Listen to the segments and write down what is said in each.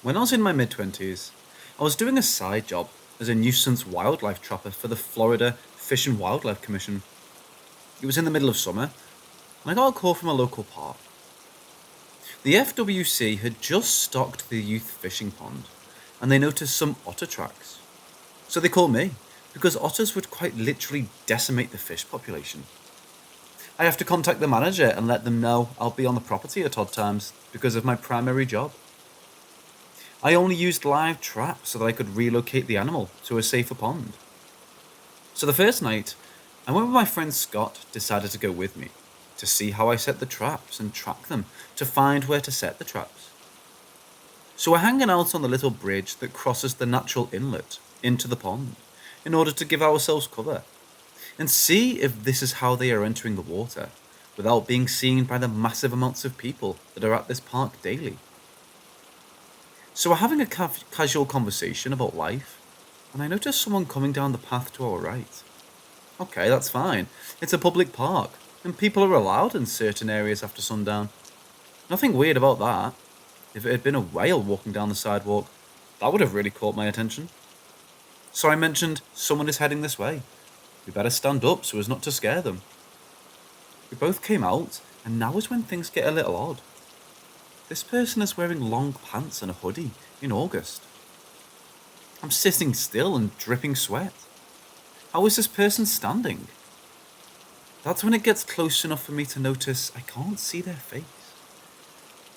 When I was in my mid-20s, I was doing a side job as a nuisance wildlife trapper for the Florida Fish and Wildlife Commission. It was in the middle of summer, and I got a call from a local park. The FWC had just stocked the youth fishing pond, and they noticed some otter tracks. So they called me, because otters would quite literally decimate the fish population. I have to contact the manager and let them know I'll be on the property at odd times because of my primary job. I only used live traps so that I could relocate the animal to a safer pond. So the first night, I went with my friend Scott decided to go with me to see how I set the traps and track them to find where to set the traps. So we're hanging out on the little bridge that crosses the natural inlet into the pond in order to give ourselves cover and see if this is how they are entering the water without being seen by the massive amounts of people that are at this park daily. So we're having a casual conversation about life, and I notice someone coming down the path to our right. Okay, that's fine. It's a public park, and people are allowed in certain areas after sundown. Nothing weird about that. If it had been a whale walking down the sidewalk, that would have really caught my attention. So I mentioned, someone is heading this way. We better stand up so as not to scare them. We both came out, and now is when things get a little odd. This person is wearing long pants and a hoodie in August. I'm sitting still and dripping sweat. How is this person standing? That's when it gets close enough for me to notice I can't see their face.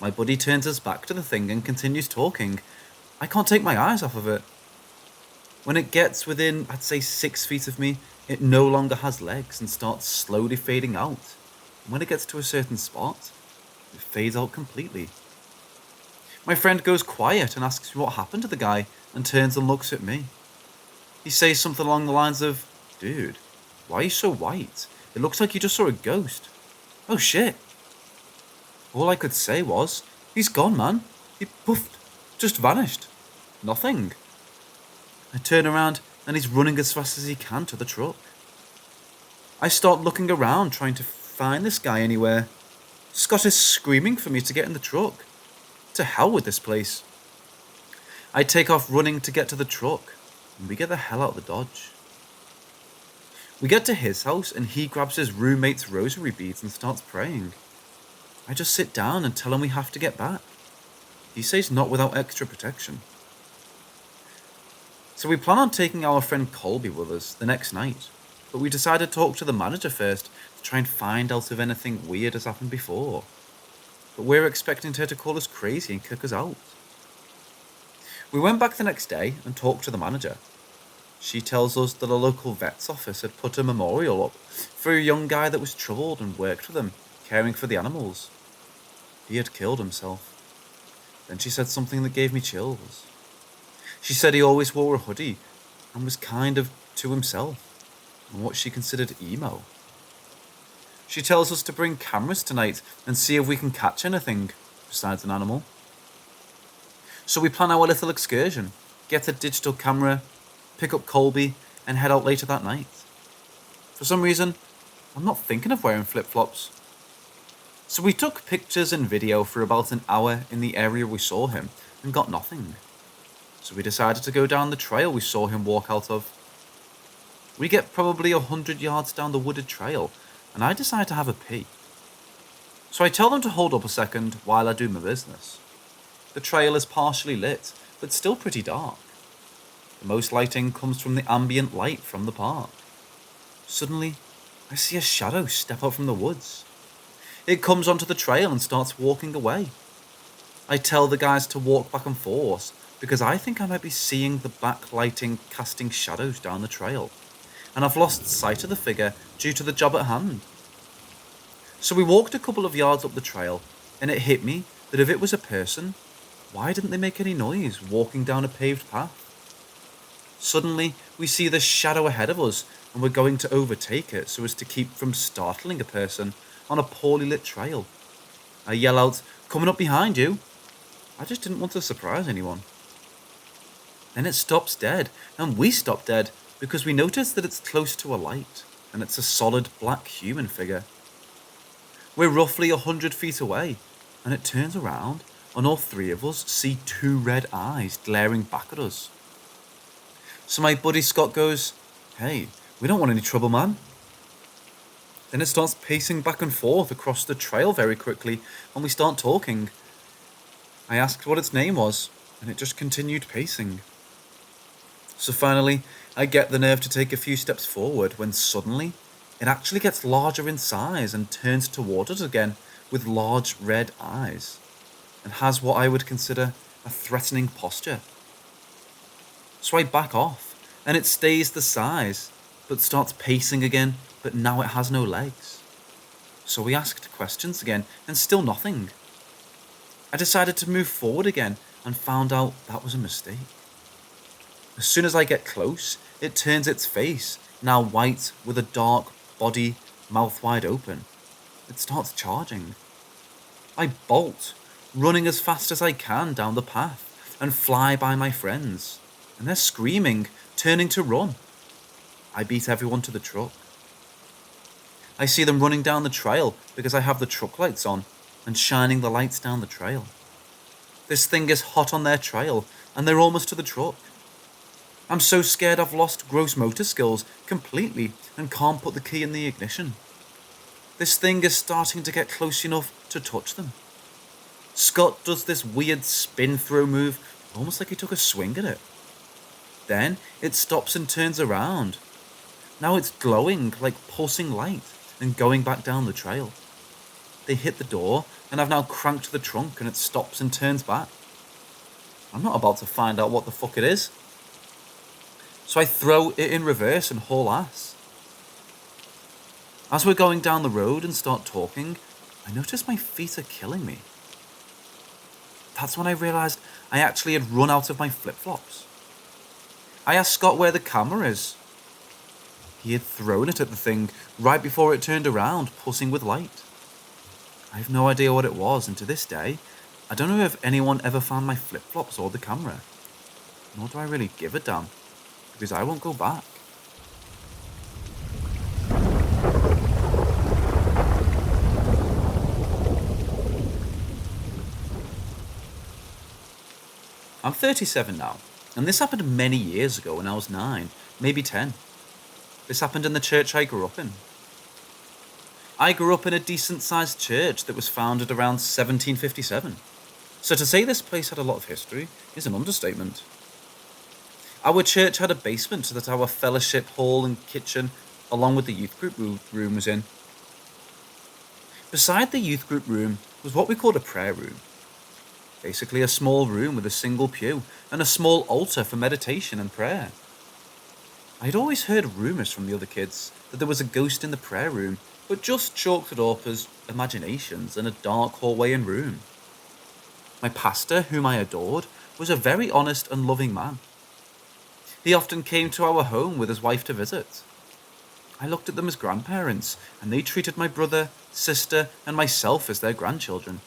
My buddy turns his back to the thing and continues talking. I can't take my eyes off of it. When it gets within, I'd say 6 feet of me, it no longer has legs and starts slowly fading out. And when it gets to a certain spot, it fades out completely. My friend goes quiet and asks me what happened to the guy and turns and looks at me. He says something along the lines of, "Dude, why are you so white? It looks like you just saw a ghost." Oh shit. All I could say was, "He's gone, man. He puffed, just vanished. Nothing." I turn around and he's running as fast as he can to the truck. I start looking around trying to find this guy anywhere. Scott is screaming for me to get in the truck. To hell with this place. I take off running to get to the truck, and we get the hell out of the Dodge. We get to his house, and he grabs his roommate's rosary beads and starts praying. I just sit down and tell him we have to get back. He says not without extra protection. So we plan on taking our friend Colby with us the next night, but we decided to talk to the manager first to try and find out if anything weird has happened before. But we're expecting her to call us crazy and kick us out. We went back the next day and talked to the manager. She tells us that a local vet's office had put a memorial up for a young guy that was troubled and worked with them, caring for the animals. He had killed himself. Then she said something that gave me chills. She said he always wore a hoodie and was kind of to himself and what she considered emo. She tells us to bring cameras tonight and see if we can catch anything besides an animal. So we plan our little excursion, get a digital camera, pick up Colby, and head out later that night. For some reason, I'm not thinking of wearing flip-flops. So we took pictures and video for about an hour in the area we saw him and got nothing. So we decided to go down the trail we saw him walk out of. We get probably 100 yards down the wooded trail, and I decide to have a pee. So I tell them to hold up a second while I do my business. The trail is partially lit, but still pretty dark. The most lighting comes from the ambient light from the park. Suddenly, I see a shadow step out from the woods. It comes onto the trail and starts walking away. I tell the guys to walk back and forth because I think I might be seeing the backlighting casting shadows down the trail, and I've lost sight of the figure due to the job at hand. So we walked a couple of yards up the trail, and it hit me that if it was a person, why didn't they make any noise walking down a paved path? Suddenly, we see the shadow ahead of us, and we're going to overtake it so as to keep from startling a person on a poorly lit trail. I yell out, "Coming up behind you!" I just didn't want to surprise anyone. Then it stops dead, and we stop dead because we notice that it's close to a light, and it's a solid black human figure. We're roughly 100 feet away, and it turns around and all three of us see two red eyes glaring back at us. So my buddy Scott goes, "Hey, we don't want any trouble, man." Then it starts pacing back and forth across the trail very quickly, and we start talking. I asked what its name was, and it just continued pacing. So finally, I get the nerve to take a few steps forward when suddenly, it actually gets larger in size and turns toward us again with large red eyes, and has what I would consider a threatening posture. So I back off, and it stays the size, but starts pacing again, but now it has no legs. So we asked questions again, and still nothing. I decided to move forward again, and found out that was a mistake. As soon as I get close, it turns its face, now white with a dark body, mouth wide open. It starts charging. I bolt, running as fast as I can down the path, and fly by my friends, and they're screaming, turning to run. I beat everyone to the truck. I see them running down the trail because I have the truck lights on, and shining the lights down the trail. This thing is hot on their trail, and they're almost to the truck. I'm so scared I've lost gross motor skills completely and can't put the key in the ignition. This thing is starting to get close enough to touch them. Scott does this weird spin throw move, almost like he took a swing at it. Then it stops and turns around. Now it's glowing like pulsing light and going back down the trail. They hit the door, and I've now cranked the trunk, and it stops and turns back. I'm not about to find out what the fuck it is. So I throw it in reverse and haul ass. As we're going down the road and start talking, I notice my feet are killing me. That's when I realized I actually had run out of my flip-flops. I asked Scott where the camera is. He had thrown it at the thing right before it turned around, pulsing with light. I have no idea what it was, and to this day, I don't know if anyone ever found my flip-flops or the camera. Nor do I really give a damn, because I won't go back. I'm 37 now, and this happened many years ago when I was 9, maybe 10. This happened in the church I grew up in. I grew up in a decent-sized church that was founded around 1757. So to say this place had a lot of history is an understatement. Our church had a basement that our fellowship hall and kitchen, along with the youth group room, was in. Beside the youth group room was what we called a prayer room. Basically a small room with a single pew and a small altar for meditation and prayer. I'd always heard rumours from the other kids that there was a ghost in the prayer room, but just chalked it up as imaginations in a dark hallway and room. My pastor, whom I adored, was a very honest and loving man. He often came to our home with his wife to visit. I looked at them as grandparents, and they treated my brother, sister, and myself as their grandchildren.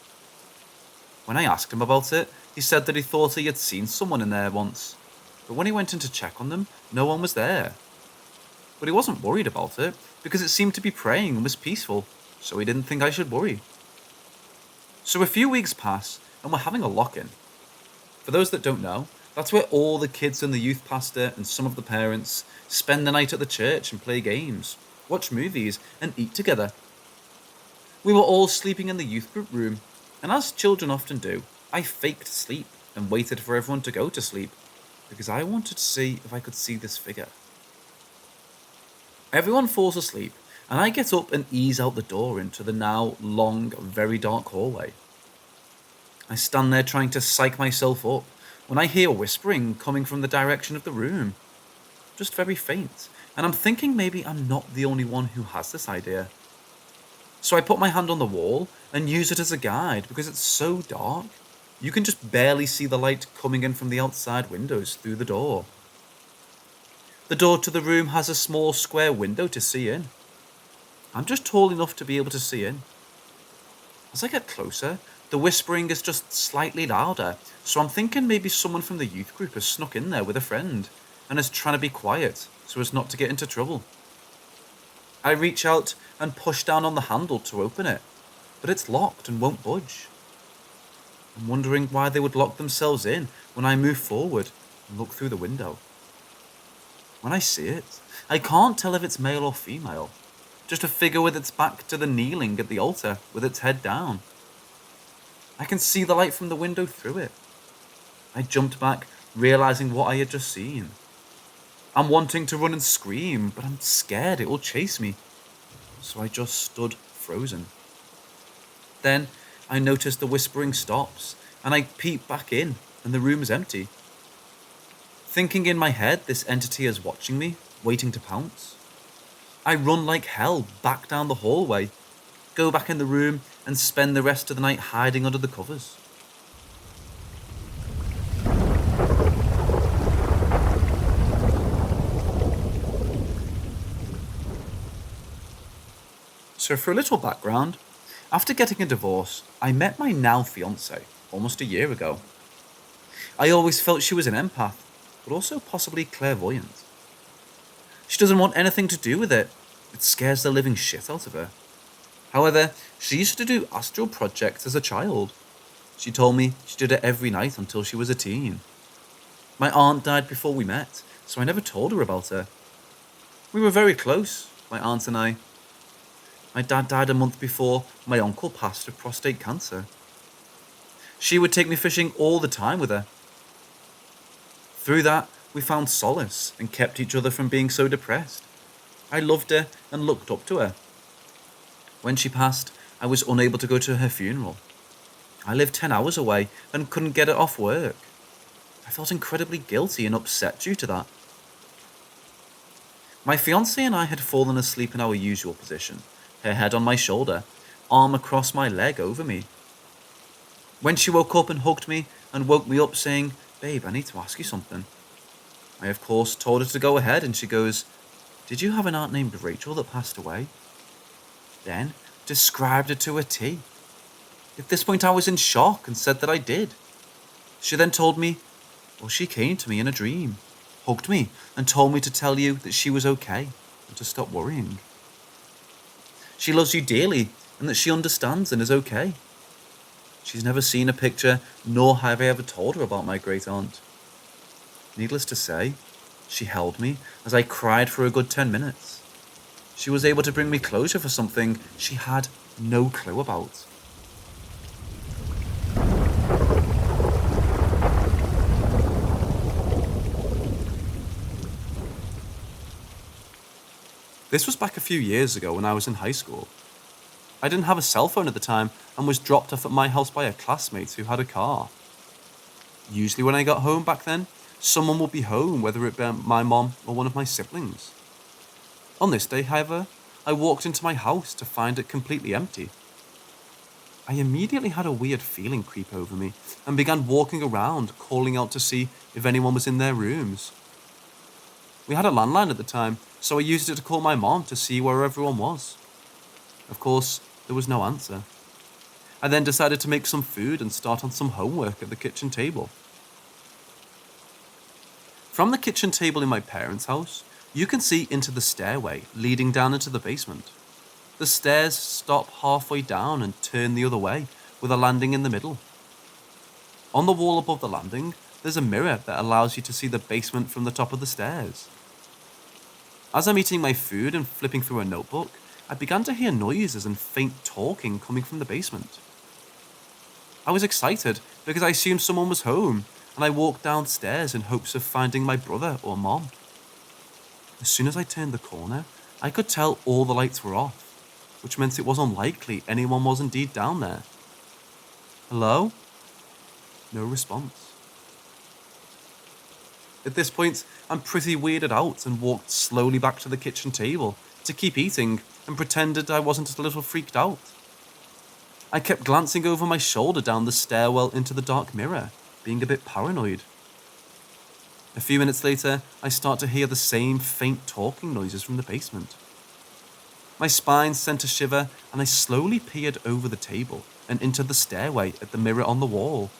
When I asked him about it, he said that he thought he had seen someone in there once, but when he went in to check on them, no one was there. But he wasn't worried about it, because it seemed to be praying and was peaceful, so he didn't think I should worry. So a few weeks pass, and we're having a lock-in. For those that don't know, that's where all the kids and the youth pastor and some of the parents spend the night at the church and play games, watch movies, and eat together. We were all sleeping in the youth group room, and as children often do, I faked sleep and waited for everyone to go to sleep, because I wanted to see if I could see this figure. Everyone falls asleep, and I get up and ease out the door into the now long, very dark hallway. I stand there trying to psych myself up when I hear whispering coming from the direction of the room. Just very faint, and I'm thinking maybe I'm not the only one who has this idea. So I put my hand on the wall and use it as a guide because it's so dark. You can just barely see the light coming in from the outside windows through the door. The door to the room has a small square window to see in. I'm just tall enough to be able to see in. As I get closer, the whispering is just slightly louder, so I'm thinking maybe someone from the youth group has snuck in there with a friend and is trying to be quiet so as not to get into trouble. I reach out and push down on the handle to open it, but it's locked and won't budge. I'm wondering why they would lock themselves in when I move forward and look through the window. When I see it, I can't tell if it's male or female. Just a figure with its back to the kneeling at the altar with its head down. I can see the light from the window through it. I jumped back, realizing what I had just seen. I'm wanting to run and scream, but I'm scared it will chase me. So I just stood frozen. Then I noticed the whispering stops, and I peep back in, and the room is empty. Thinking in my head this entity is watching me, waiting to pounce. I run like hell back down the hallway, go back in the room, and spend the rest of the night hiding under the covers. So for a little background, after getting a divorce, I met my now fiancée almost a year ago. I always felt she was an empath, but also possibly clairvoyant. She doesn't want anything to do with it. It scares the living shit out of her. However, she used to do astral projects as a child. She told me she did it every night until she was a teen. My aunt died before we met, so I never told her about her. We were very close, my aunt and I. My dad died a month before my uncle passed of prostate cancer. She would take me fishing all the time with her. Through that, we found solace and kept each other from being so depressed. I loved her and looked up to her. When she passed, I was unable to go to her funeral. I lived 10 hours away and couldn't get it off work. I felt incredibly guilty and upset due to that. My fiancée and I had fallen asleep in our usual position, her head on my shoulder, arm across my leg over me. When she woke up and hugged me and woke me up saying, "Babe, I need to ask you something," I of course told her to go ahead, and she goes, "Did you have an aunt named Rachel that passed away?" Then described her to a T. At this point I was in shock and said that I did. She then told me, well, she came to me in a dream, hugged me and told me to tell you that she was okay and to stop worrying. She loves you dearly and that she understands and is okay. She's never seen a picture, nor have I ever told her about my great aunt. Needless to say, she held me as I cried for a good 10 minutes. She was able to bring me closure for something she had no clue about. This was back a few years ago when I was in high school. I didn't have a cell phone at the time and was dropped off at my house by a classmate who had a car. Usually when I got home back then, someone would be home, whether it be my mom or one of my siblings. On this day, however, I walked into my house to find it completely empty. I immediately had a weird feeling creep over me and began walking around, calling out to see if anyone was in their rooms. We had a landline at the time, so I used it to call my mom to see where everyone was. Of course, there was no answer. I then decided to make some food and start on some homework at the kitchen table. From the kitchen table in my parents' house, you can see into the stairway leading down into the basement. The stairs stop halfway down and turn the other way, with a landing in the middle. On the wall above the landing, there's a mirror that allows you to see the basement from the top of the stairs. As I'm eating my food and flipping through a notebook, I began to hear noises and faint talking coming from the basement. I was excited because I assumed someone was home, and I walked downstairs in hopes of finding my brother or mom. As soon as I turned the corner, I could tell all the lights were off, which meant it was unlikely anyone was indeed down there. Hello? No response. At this point, I'm pretty weirded out and walked slowly back to the kitchen table to keep eating and pretended I wasn't a little freaked out. I kept glancing over my shoulder down the stairwell into the dark mirror, being a bit paranoid. A few minutes later, I start to hear the same faint talking noises from the basement. My spine sent a shiver and I slowly peered over the table and into the stairway at the mirror on the wall.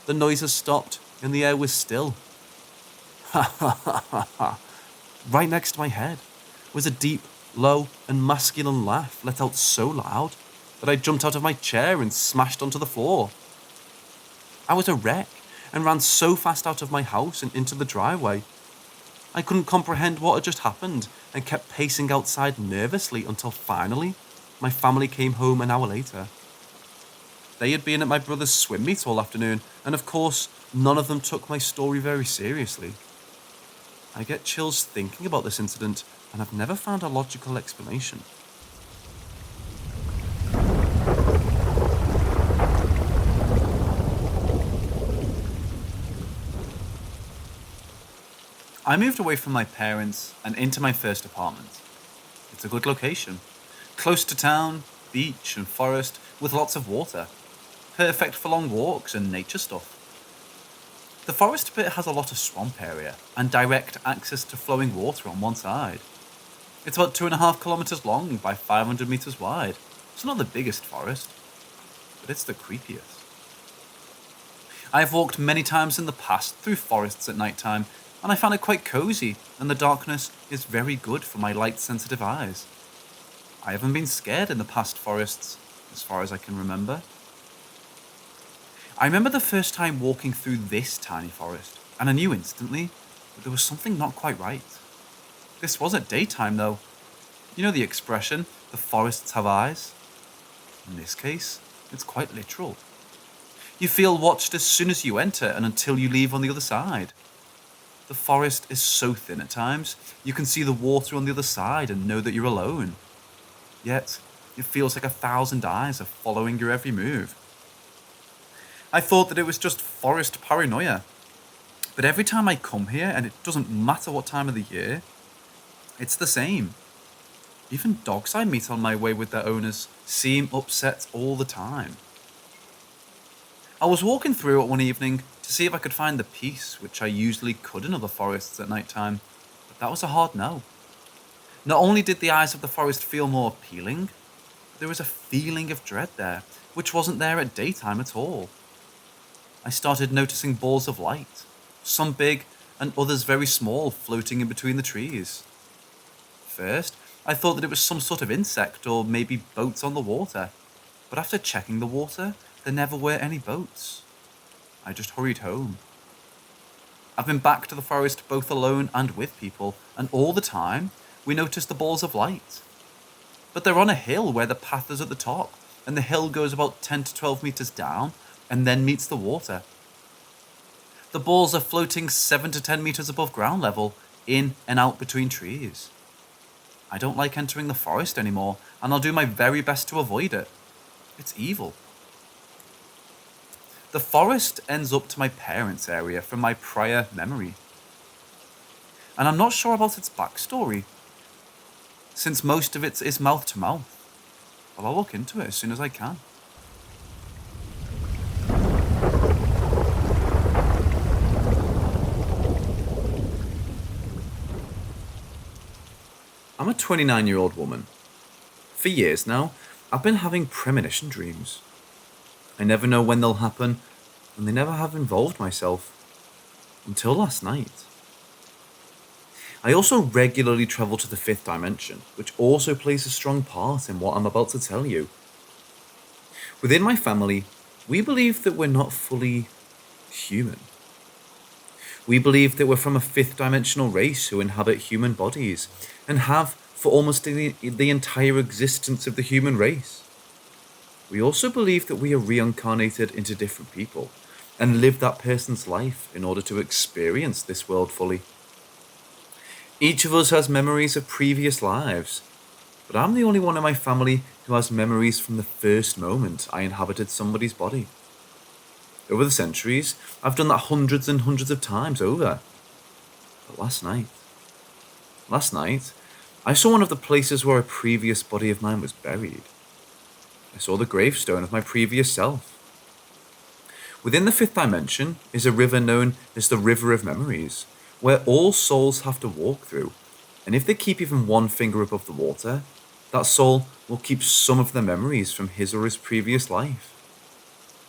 The noises stopped and the air was still. Ha ha ha ha ha. Right next to my head was a deep, low and masculine laugh let out so loud that I jumped out of my chair and smashed onto the floor. I was a wreck and ran so fast out of my house and into the driveway. I couldn't comprehend what had just happened and kept pacing outside nervously until finally my family came home an hour later. They had been at my brother's swim meet all afternoon, and of course, none of them took my story very seriously. I get chills thinking about this incident, and I've never found a logical explanation. I moved away from my parents and into my first apartment. It's a good location. Close to town, beach and forest with lots of water. Perfect for long walks and nature stuff. The forest bit has a lot of swamp area and direct access to flowing water on one side. It's about 2.5 kilometers long by 500 meters wide. It's not the biggest forest, but it's the creepiest. I've walked many times in the past through forests at night time, and I found it quite cozy, and the darkness is very good for my light-sensitive eyes. I haven't been scared in the past forests, as far as I can remember. I remember the first time walking through this tiny forest, and I knew instantly that there was something not quite right. This was at daytime, though. You know the expression, the forests have eyes? In this case, it's quite literal. You feel watched as soon as you enter and until you leave on the other side. The forest is so thin at times, you can see the water on the other side and know that you're alone. Yet, it feels like 1,000 eyes are following your every move. I thought that it was just forest paranoia. But every time I come here, and it doesn't matter what time of the year, it's the same. Even dogs I meet on my way with their owners seem upset all the time. I was walking through it one evening to see if I could find the peace which I usually could in other forests at night time, but that was a hard no. Not only did the eyes of the forest feel more appealing, but there was a feeling of dread there, which wasn't there at daytime at all. I started noticing balls of light, some big and others very small, floating in between the trees. First, I thought that it was some sort of insect or maybe boats on the water, but after checking the water, there never were any boats. I just hurried home. I've been back to the forest both alone and with people, and all the time, we noticed the balls of light. But they're on a hill where the path is at the top, and the hill goes about 10 to 12 meters down, and then meets the water. The balls are floating 7 to 10 meters above ground level, in and out between trees. I don't like entering the forest anymore, and I'll do my very best to avoid it. It's evil. The forest ends up to my parents' area from my prior memory. And I'm not sure about its backstory, since most of it is mouth to mouth. But I'll look into it as soon as I can. I'm a 29-year-old woman. For years now, I've been having premonition dreams. I never know when they'll happen, and they never have involved myself. Until last night. I also regularly travel to the fifth dimension, which also plays a strong part in what I'm about to tell you. Within my family, we believe that we're not fully human. We believe that we're from a fifth dimensional race who inhabit human bodies, and have for almost the entire existence of the human race. We also believe that we are reincarnated into different people and live that person's life in order to experience this world fully. Each of us has memories of previous lives, but I'm the only one in my family who has memories from the first moment I inhabited somebody's body. Over the centuries, I've done that hundreds and hundreds of times over. But last night, I saw one of the places where a previous body of mine was buried. I saw the gravestone of my previous self. Within the fifth dimension is a river known as the River of Memories, where all souls have to walk through, and if they keep even one finger above the water, that soul will keep some of their memories from his or his previous life.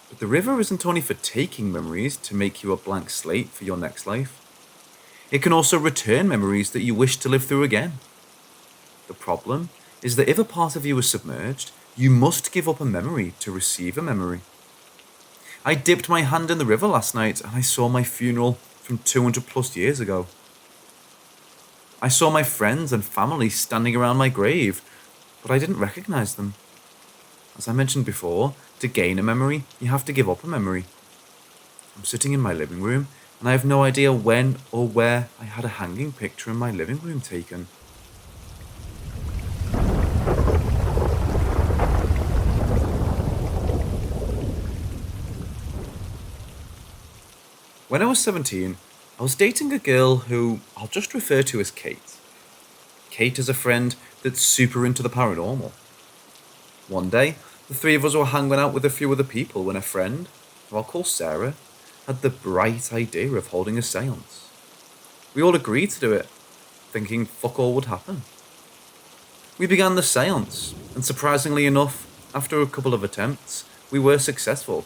But the river isn't only for taking memories to make you a blank slate for your next life. It can also return memories that you wish to live through again. The problem is that if a part of you is submerged, you must give up a memory to receive a memory. I dipped my hand in the river last night and I saw my funeral from 200 plus years ago. I saw my friends and family standing around my grave, but I didn't recognize them. As I mentioned before, to gain a memory, you have to give up a memory. I'm sitting in my living room and I have no idea when or where I had a hanging picture in my living room taken. When I was 17, I was dating a girl who I'll just refer to as Kate. Kate is a friend that's super into the paranormal. One day, the three of us were hanging out with a few other people when a friend, who I'll call Sarah, had the bright idea of holding a seance. We all agreed to do it, thinking fuck all would happen. We began the seance, and surprisingly enough, after a couple of attempts, we were successful.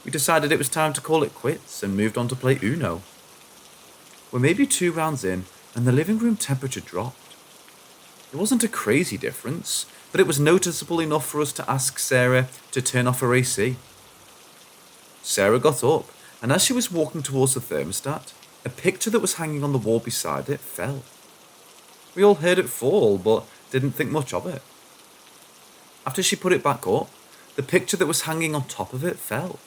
We decided it was time to call it quits and moved on to play Uno. We're maybe 2 rounds in, and the living room temperature dropped. It wasn't a crazy difference, but it was noticeable enough for us to ask Sarah to turn off her AC. Sarah got up, and as she was walking towards the thermostat, a picture that was hanging on the wall beside it fell. We all heard it fall, but didn't think much of it. After she put it back up, the picture that was hanging on top of it fell.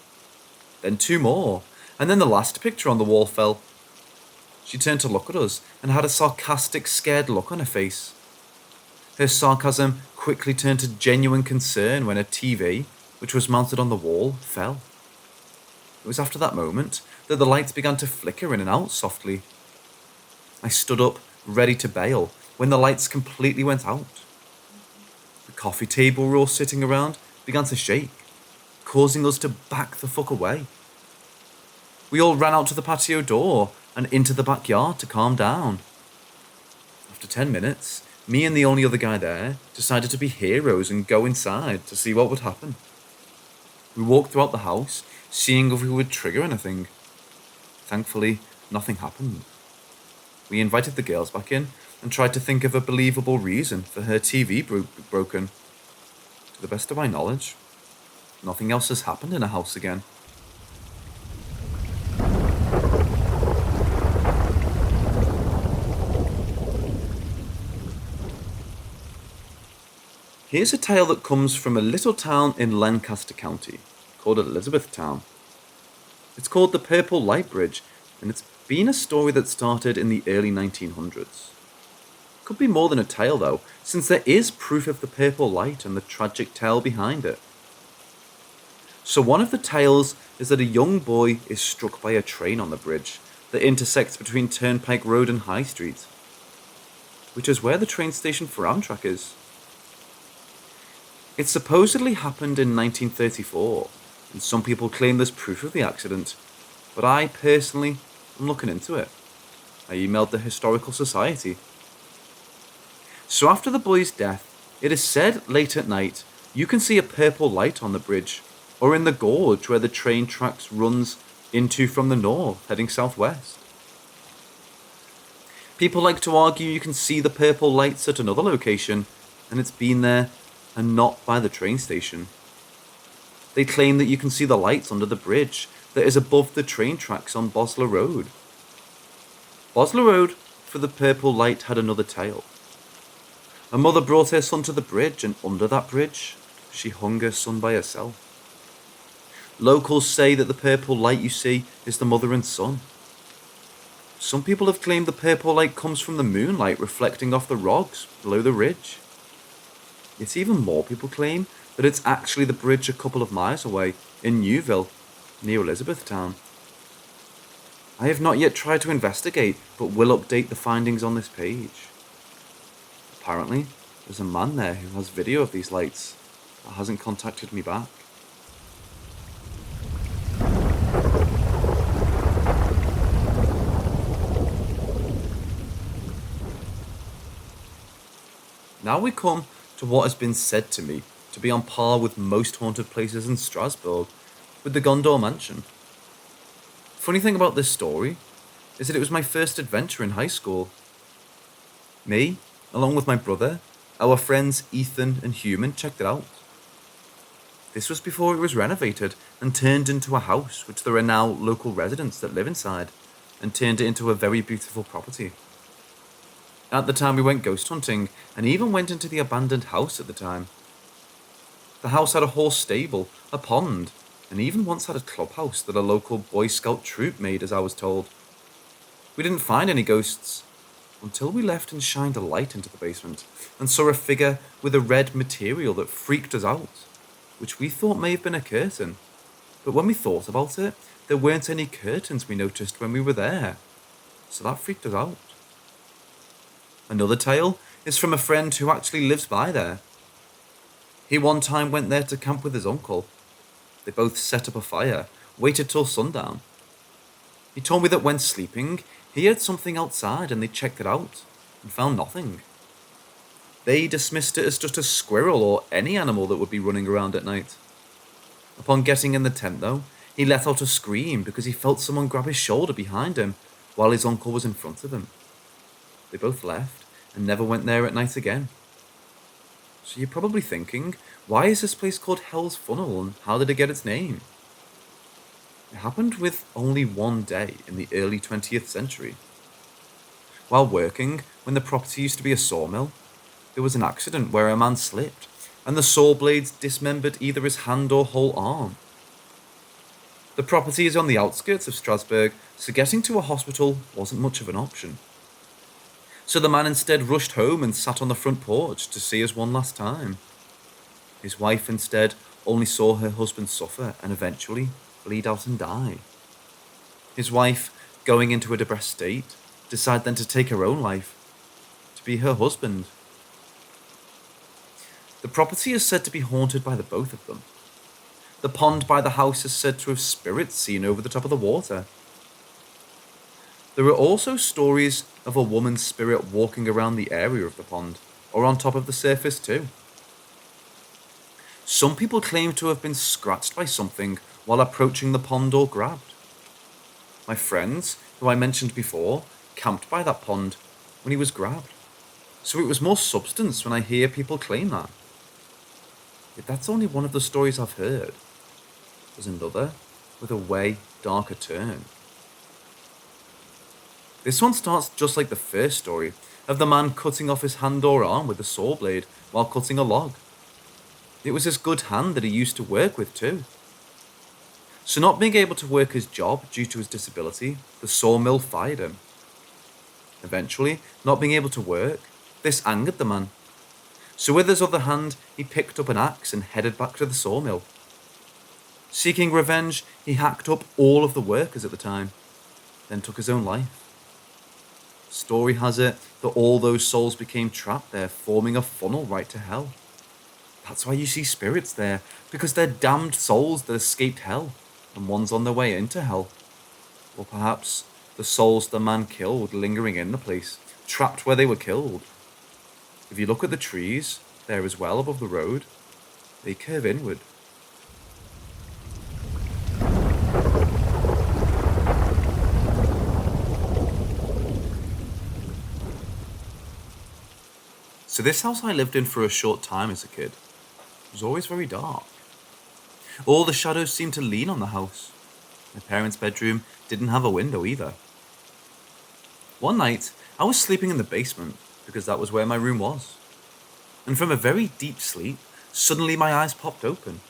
Then 2 more, and then the last picture on the wall fell. She turned to look at us and had a sarcastic, scared look on her face. Her sarcasm quickly turned to genuine concern when a TV, which was mounted on the wall, fell. It was after that moment that the lights began to flicker in and out softly. I stood up, ready to bail, when the lights completely went out. The coffee table we were all sitting around began to shake, causing us to back the fuck away. We all ran out to the patio door and into the backyard to calm down. After 10 minutes, me and the only other guy there decided to be heroes and go inside to see what would happen. We walked throughout the house, seeing if we would trigger anything. Thankfully, nothing happened. We invited the girls back in and tried to think of a believable reason for her TV broken. To the best of my knowledge, nothing else has happened in a house again. Here's a tale that comes from a little town in Lancaster County called Elizabethtown. It's called the Purple Light Bridge, and it's been a story that started in the early 1900s. Could be more than a tale though, since there is proof of the purple light and the tragic tale behind it. So one of the tales is that a young boy is struck by a train on the bridge that intersects between Turnpike Road and High Street, which is where the train station for Amtrak is. It supposedly happened in 1934, and some people claim there's proof of the accident, but I personally am looking into it. I emailed the Historical Society. So after the boy's death, it is said late at night you can see a purple light on the bridge, or in the gorge where the train tracks runs into from the north, heading southwest. People like to argue you can see the purple lights at another location, and it's been there and not by the train station. They claim that you can see the lights under the bridge that is above the train tracks on Bosler Road. Bosler Road for the purple light had another tale. A mother brought her son to the bridge, and under that bridge, she hung her son by herself. Locals say that the purple light you see is the mother and son. Some people have claimed the purple light comes from the moonlight reflecting off the rocks below the ridge. Yet even more people claim that it's actually the bridge a couple of miles away in Newville, near Elizabethtown. I have not yet tried to investigate, but will update the findings on this page. Apparently, there's a man there who has video of these lights, but hasn't contacted me back. Now we come to what has been said to me to be on par with most haunted places in Strasbourg, with the Gondor Mansion. Funny thing about this story is that it was my first adventure in high school. Me, along with my brother, our friends Ethan and Human checked it out. This was before it was renovated and turned into a house, which there are now local residents that live inside, and turned it into a very beautiful property. At the time, we went ghost hunting and even went into the abandoned house at the time. The house had a horse stable, a pond, and even once had a clubhouse that a local Boy Scout troop made, as I was told. We didn't find any ghosts until we left and shined a light into the basement and saw a figure with a red material that freaked us out, which we thought may have been a curtain. But when we thought about it, there weren't any curtains we noticed when we were there, so that freaked us out. Another tale is from a friend who actually lives by there. He one time went there to camp with his uncle. They both set up a fire, waited till sundown. He told me that when sleeping, he heard something outside and they checked it out and found nothing. They dismissed it as just a squirrel or any animal that would be running around at night. Upon getting in the tent though, he let out a scream because he felt someone grab his shoulder behind him while his uncle was in front of him. They both left and never went there at night again. So you're probably thinking, why is this place called Hell's Funnel and how did it get its name? It happened with only one day in the early 20th century. While working, when the property used to be a sawmill, there was an accident where a man slipped and the saw blades dismembered either his hand or whole arm. The property is on the outskirts of Strasbourg, so getting to a hospital wasn't much of an option. So the man instead rushed home and sat on the front porch to see us one last time. His wife instead only saw her husband suffer and eventually bleed out and die. His wife, going into a depressed state, decided then to take her own life, to be her husband. The property is said to be haunted by the both of them. The pond by the house is said to have spirits seen over the top of the water. There are also stories of a woman's spirit walking around the area of the pond, or on top of the surface too. Some people claim to have been scratched by something while approaching the pond or grabbed. My friends, who I mentioned before, camped by that pond when he was grabbed. So it was more substance when I hear people claim that. Yet that's only one of the stories I've heard. There's another with a way darker turn. This one starts just like the first story of the man cutting off his hand or arm with a saw blade while cutting a log. It was his good hand that he used to work with too. So not being able to work his job due to his disability, the sawmill fired him. Eventually, not being able to work, this angered the man. So with his other hand, he picked up an axe and headed back to the sawmill. Seeking revenge, he hacked up all of the workers at the time, then took his own life. Story has it that all those souls became trapped there, forming a funnel right to hell. That's why you see spirits there, because they're damned souls that escaped hell, and one's on their way into hell. Or perhaps the souls the man killed lingering in the place, trapped where they were killed. If you look at the trees, there as well above the road, they curve inward. So this house I lived in for a short time as a kid was always very dark. All the shadows seemed to lean on the house. My parents' bedroom didn't have a window either. One night, I was sleeping in the basement because that was where my room was. And from a very deep sleep, suddenly my eyes popped open.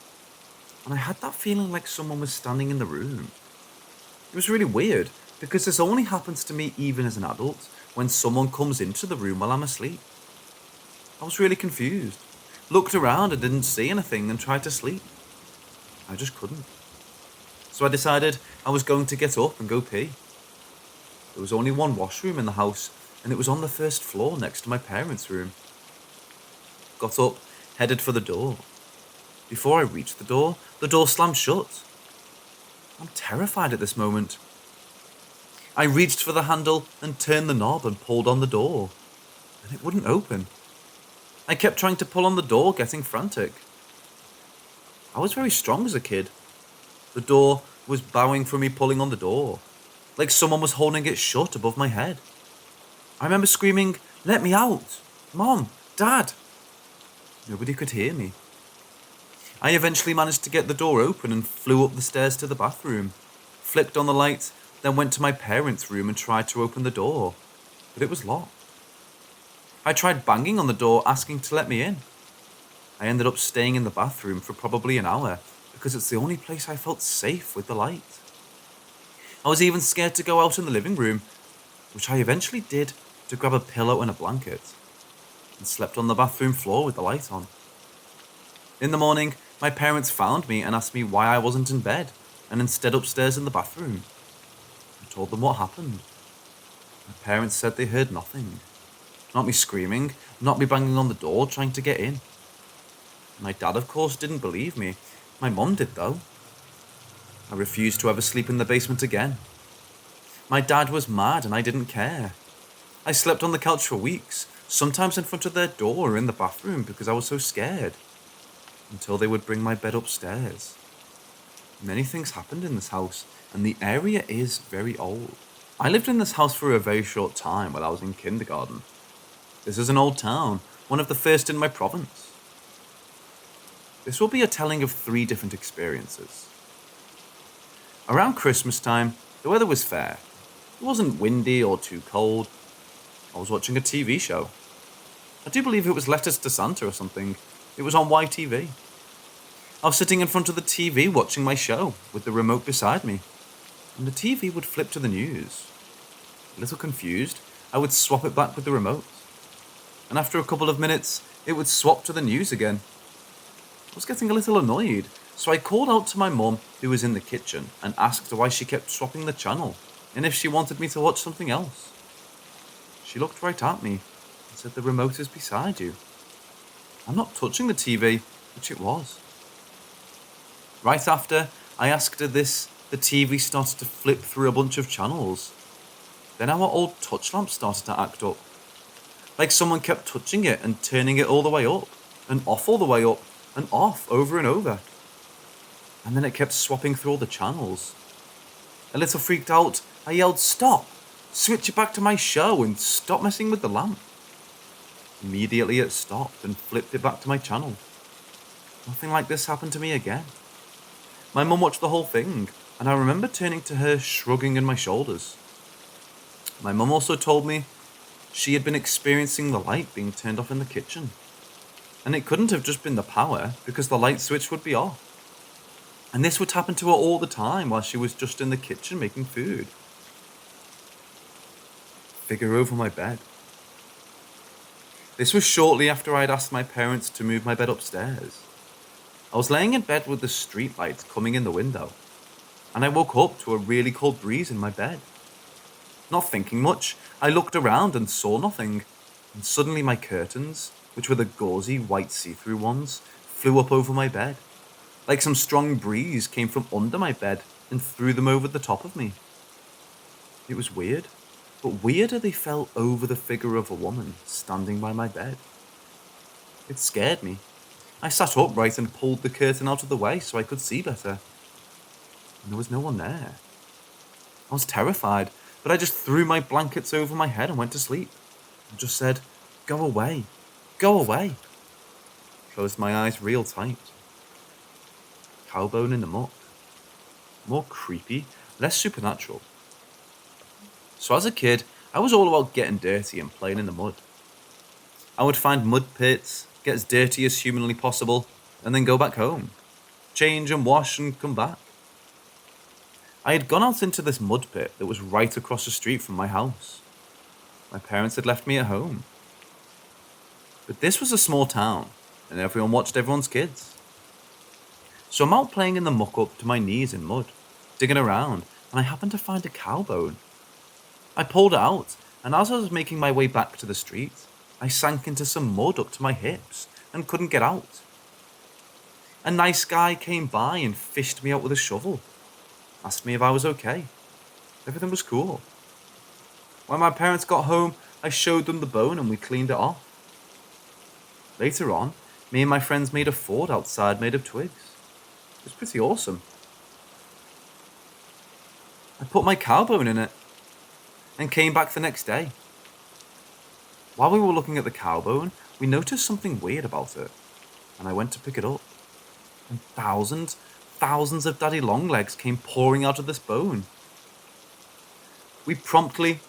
And I had that feeling like someone was standing in the room. It was really weird because this only happens to me even as an adult when someone comes into the room while I'm asleep. I was really confused, looked around and didn't see anything and tried to sleep. I just couldn't. So I decided I was going to get up and go pee. There was only one washroom in the house and it was on the first floor next to my parents' room. Got up, headed for the door. Before I reached the door slammed shut. I'm terrified at this moment. I reached for the handle and turned the knob and pulled on the door, and it wouldn't open. I kept trying to pull on the door, getting frantic. I was very strong as a kid. The door was bowing for me pulling on the door, like someone was holding it shut above my head. I remember screaming, "Let me out! Mom! Dad!" Nobody could hear me. I eventually managed to get the door open and flew up the stairs to the bathroom, flicked on the light, then went to my parents' room and tried to open the door, but it was locked. I tried banging on the door asking to let me in. I ended up staying in the bathroom for probably an hour because it's the only place I felt safe with the light. I was even scared to go out in the living room, which I eventually did to grab a pillow and a blanket, and slept on the bathroom floor with the light on. In the morning, my parents found me and asked me why I wasn't in bed and instead upstairs in the bathroom. I told them what happened. My parents said they heard nothing. Not me screaming, not me banging on the door trying to get in. My dad, of course, didn't believe me. My mum did, though. I refused to ever sleep in the basement again. My dad was mad and I didn't care. I slept on the couch for weeks, sometimes in front of their door or in the bathroom because I was so scared, until they would bring my bed upstairs. Many things happened in this house, and the area is very old. I lived in this house for a very short time while I was in kindergarten. This is an old town, one of the first in my province. This will be a telling of 3 different experiences. Around Christmas time, the weather was fair. It wasn't windy or too cold. I was watching a TV show. I do believe it was Letters to Santa or something. It was on YTV. I was sitting in front of the TV watching my show with the remote beside me, and the TV would flip to the news. A little confused, I would swap it back with the remote. And after a couple of minutes, it would swap to the news again. I was getting a little annoyed, so I called out to my mum, who was in the kitchen, and asked why she kept swapping the channel, and if she wanted me to watch something else. She looked right at me and said, "The remote is beside you." I'm not touching the TV, which it was. Right after I asked her this, the TV started to flip through a bunch of channels. Then our old touch lamp started to act up. Like someone kept touching it and turning it all the way up, and off all the way up, and off over and over. And then it kept swapping through all the channels. A little freaked out, I yelled, "Stop! Switch it back to my show and stop messing with the lamp." Immediately it stopped and flipped it back to my channel. Nothing like this happened to me again. My mum watched the whole thing, and I remember turning to her, shrugging in my shoulders. My mum also told me she had been experiencing the light being turned off in the kitchen. And it couldn't have just been the power, because the light switch would be off. And this would happen to her all the time while she was just in the kitchen making food. Figure over my bed. This was shortly after I had asked my parents to move my bed upstairs. I was laying in bed with the street lights coming in the window, and I woke up to a really cold breeze in my bed. Not thinking much, I looked around and saw nothing, and suddenly my curtains, which were the gauzy white see-through ones, flew up over my bed. Like some strong breeze came from under my bed and threw them over the top of me. It was weird, but weirder they fell over the figure of a woman standing by my bed. It scared me. I sat upright and pulled the curtain out of the way so I could see better. And there was no one there. I was terrified, but I just threw my blankets over my head and went to sleep. I just said, "Go away, go away." Closed my eyes real tight. Cowbone in the muck. More creepy, less supernatural. So as a kid, I was all about getting dirty and playing in the mud. I would find mud pits, get as dirty as humanly possible, and then go back home. Change and wash and come back. I had gone out into this mud pit that was right across the street from my house. My parents had left me at home. But this was a small town, and everyone watched everyone's kids. So I'm out playing in the muck up to my knees in mud, digging around, and I happened to find a cowbone. I pulled it out, and as I was making my way back to the street, I sank into some mud up to my hips and couldn't get out. A nice guy came by and fished me out with a shovel. Asked me if I was okay. Everything was cool. When my parents got home, I showed them the bone and we cleaned it off. Later on, me and my friends made a fort outside made of twigs. It was pretty awesome. I put my cowbone in it and came back the next day. While we were looking at the cowbone, we noticed something weird about it, and I went to pick it up. and thousands of daddy longlegs came pouring out of this bone. We promptly,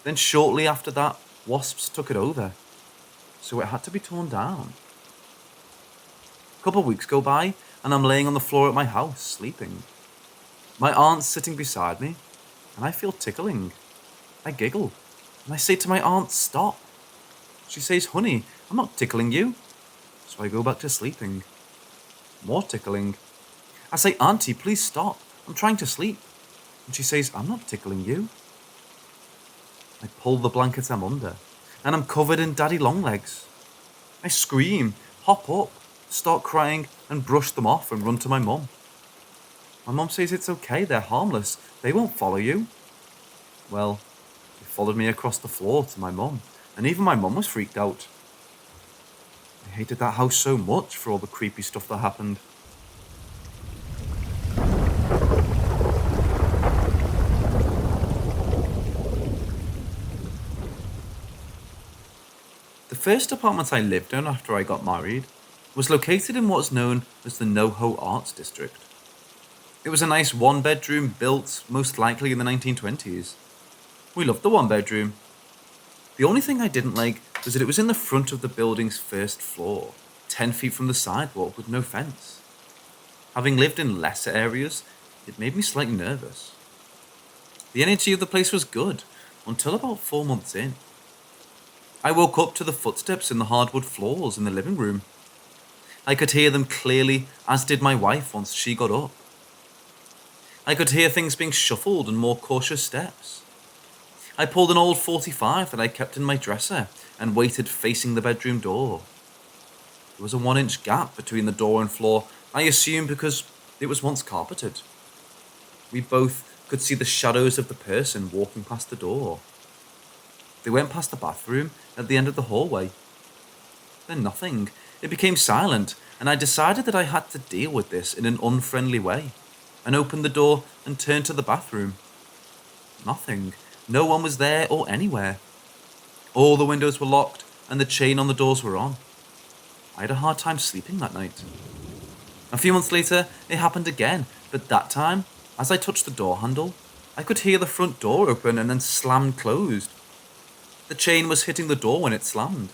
then shortly after that, wasps took it over, so it had to be torn down. A couple of weeks go by, and I'm laying on the floor at my house, sleeping. My aunt's sitting beside me, and I feel tickling. I giggle, and I say to my aunt, "Stop." She says, "Honey, I'm not tickling you." So I go back to sleeping. More tickling. I say, "Auntie, please stop. I'm trying to sleep." And she says, "I'm not tickling you." I pull the blanket I'm under, and I'm covered in daddy longlegs. I scream, hop up, start crying, and brush them off and run to my mum. My mum says it's okay, they're harmless, they won't follow you. Well, they followed me across the floor to my mum, and even my mum was freaked out. I hated that house so much for all the creepy stuff that happened. The first apartment I lived in after I got married was located in what's known as the NoHo Arts District. It was a nice one-bedroom built most likely in the 1920s. We loved the one-bedroom. The only thing I didn't like was that it was in the front of the building's first floor, 10 feet from the sidewalk with no fence. Having lived in lesser areas, it made me slightly nervous. The energy of the place was good, until about 4 months in. I woke up to the footsteps in the hardwood floors in the living room. I could hear them clearly, as did my wife once she got up. I could hear things being shuffled and more cautious steps. I pulled an old 45 that I kept in my dresser and waited facing the bedroom door. There was a 1-inch gap between the door and floor, I assume because it was once carpeted. We both could see the shadows of the person walking past the door. They went past the bathroom at the end of the hallway. Then nothing. It became silent, and I decided that I had to deal with this in an unfriendly way, and opened the door and turned to the bathroom. Nothing. No one was there or anywhere. All the windows were locked, and the chain on the doors were on. I had a hard time sleeping that night. A few months later, it happened again, but that time, as I touched the door handle, I could hear the front door open and then slam closed. The chain was hitting the door when it slammed.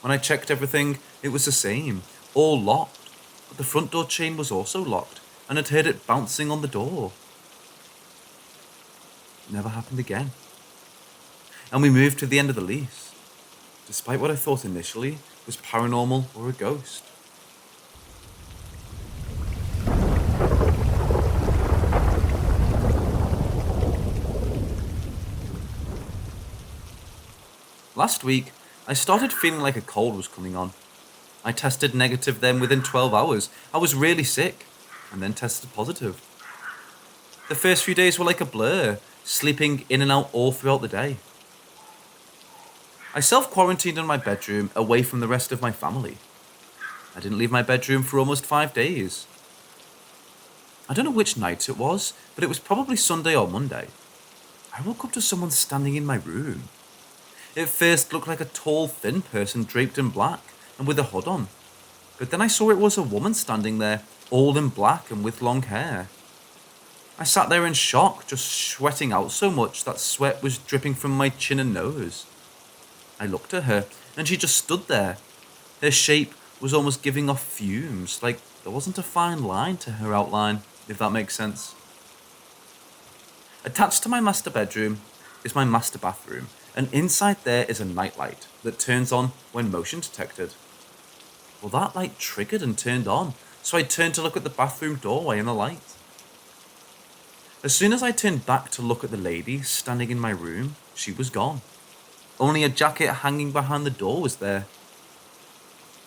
When I checked everything, it was the same, all locked, but the front door chain was also locked, and I'd heard it bouncing on the door. It never happened again. And we moved to the end of the lease, despite what I thought initially was paranormal or a ghost. Last week, I started feeling like a cold was coming on. I tested negative then within 12 hours. I was really sick, and then tested positive. The first few days were like a blur, sleeping in and out all throughout the day. I self-quarantined in my bedroom away from the rest of my family. I didn't leave my bedroom for almost 5 days. I don't know which night it was, but it was probably Sunday or Monday. I woke up to someone standing in my room. It first looked like a tall, thin person draped in black and with a hood on. But then I saw it was a woman standing there, all in black and with long hair. I sat there in shock, just sweating out so much that sweat was dripping from my chin and nose. I looked at her, and she just stood there. Her shape was almost giving off fumes, like there wasn't a fine line to her outline, if that makes sense. Attached to my master bedroom is my master bathroom, and inside there is a nightlight that turns on when motion detected. Well, that light triggered and turned on, so I turned to look at the bathroom doorway and the light. As soon as I turned back to look at the lady standing in my room, she was gone. Only a jacket hanging behind the door was there.